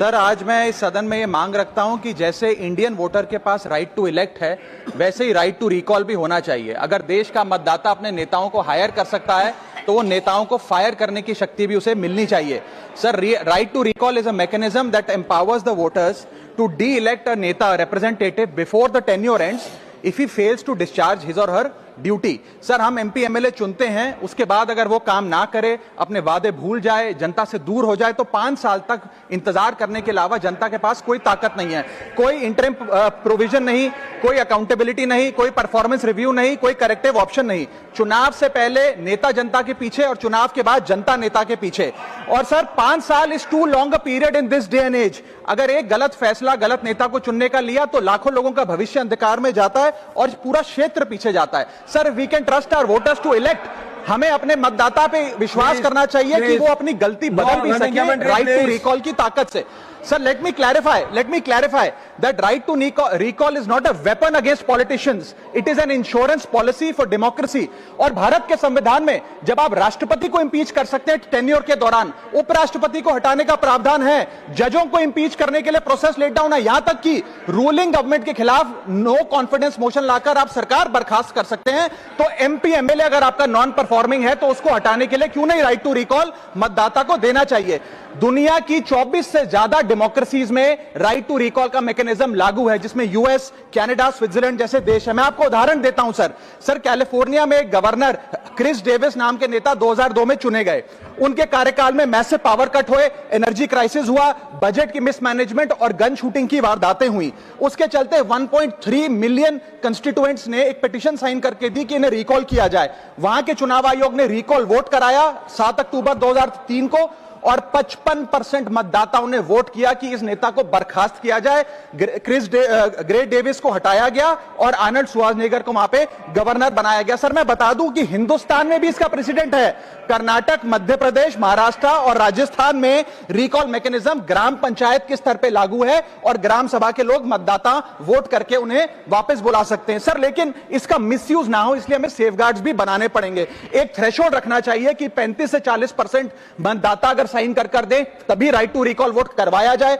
Sir, आज मैं इस सदन में ये मांग रखता हूं कि जैसे इंडियन वोटर के पास राइट टू इलेक्ट है, वैसे ही राइट टू रिकॉल भी होना चाहिए। अगर देश का मतदाता अपने नेताओं को हायर कर सकता है तो वो नेताओं को फायर करने की शक्ति भी उसे मिलनी चाहिए। Sir, right to recall is a mechanism that empowers the voters to de elect a neta representative before the tenure ends if he fails to discharge his or her duty. Sir, हम MP MLA चुनते हैं, उसके बाद अगर वो काम ना करे, अपने वादे भूल जाए, जनता से दूर हो जाए, तो 5 साल तक इंतजार करने के अलावा जनता के पास कोई ताकत नहीं है। कोई इंटरिम प्रोविजन नहीं, कोई अकाउंटेबिलिटी नहीं, कोई परफॉर्मेंस रिव्यू नहीं, कोई करेक्टिव ऑप्शन नहीं। चुनाव से पहले नेता जनता के पीछे और चुनाव के बाद जनता नेता के पीछे। और सर, 5 साल is too long a period in this day and age. अगर एक गलत फैसला गलत नेता को चुनने का लिया तो लाखों लोगों का भविष्य अंधकार में जाता है और पूरा क्षेत्र पीछे जाता है। Sir, we can trust our voters to elect. हमें अपने मतदाता पे विश्वास करना चाहिए कि वो अपनी गलती बदल भी सके राइट टू रिकॉल की ताकत से। Sir, let me clarify that right to recall is not a weapon against politicians. It is an insurance policy for democracy. और भारत के संविधान में जब आप राष्ट्रपति को इंपीच कर सकते हैं टेन्योर के दौरान, उपराष्ट्रपति को हटाने का प्रावधान है, जजों को इंपीच करने के लिए प्रोसेस लेट डाउन है, यहां तक कि रूलिंग गवर्नमेंट के खिलाफ नो कॉन्फिडेंस मोशन लाकर आप सरकार बर्खास्त कर सकते हैं। तो एमपी एमएलए अगर आपका नॉन परफॉर्मिंग है तो उसको हटाने के लिए क्यों नहीं राइट टू रिकॉल मतदाता को देना चाहिए। दुनिया की 24 से ज्यादा डेमोक्रेसीज में राइट टू रिकॉल का मैकेनिज्म लागू है, जिसमें यूएस, कनाडा, स्विट्जरलैंड जैसे देश है। मैं आपको उदाहरण देता हूं सर, कैलिफोर्निया में गवर्नर क्रिस डेविस नाम के नेता 2002 में चुने गए। उनके कार्यकाल में मैसिव पावर कट हुए, एनर्जी क्राइसिस हुआ, बजट की मिसमैनेजमेंट और गन शूटिंग की वारदातें हुई। उसके चलते 1.3 मिलियन कंस्टिट्यूएंट्स ने एक पिटीशन साइन करके दी कि इन्हें रिकॉल किया जाए। वहां के चुनाव आयोग ने रिकॉल वोट कराया 7 अक्टूबर 2003 को और 55% मतदाताओं ने वोट किया कि इस नेता को बर्खास्त किया जाए। ग्रे डेविस को हटाया गया और आर्नल्ड श्वार्ज़नेगर को वहां पे गवर्नर बनाया गया। सर, मैं बता दूं कि हिंदुस्तान में भी इसका प्रेसिडेंट है। कर्नाटक, मध्य प्रदेश, महाराष्ट्र और राजस्थान में रिकॉल मैकेनिज्म ग्राम पंचायत के स्तर पे लागू है और ग्राम सभा के लोग मतदाता वोट करके उन्हें वापस बुला सकते हैं। सर, लेकिन इसका मिसयूज ना हो, इसलिए हमें सेफगार्ड्स भी बनाने पड़ेंगे। एक थ्रेशोल्ड रखना चाहिए कि 35 से 40% मतदाता अगर साइन कर दे तभी राइट टू रिकॉल वोट करवाया जाए।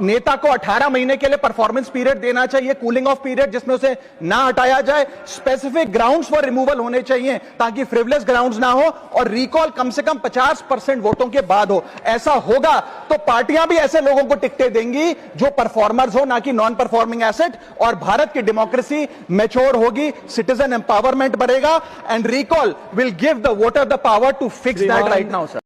नेता को 18 महीने के लिए परफॉर्मेंस पीरियड देना चाहिए, कूलिंग ऑफ पीरियड, जिसमें उसे ना हटाया जाए। स्पेसिफिक ग्राउंड्स फॉर रिमूवल होने चाहिए ताकि फ्रिवलेस ग्राउंड्स ना हो और रिकॉल कम से कम 50% वोटों के बाद हो। ऐसा होगा तो पार्टियां भी ऐसे लोगों को टिकटें देंगी जो परफॉर्मर्स हो, ना कि नॉन परफॉर्मिंग एसेट, और भारत की डेमोक्रेसी मैच्योर होगी, सिटीजन एम्पावरमेंट बढ़ेगा and recall will give the voter the power to fix that right now. Sir.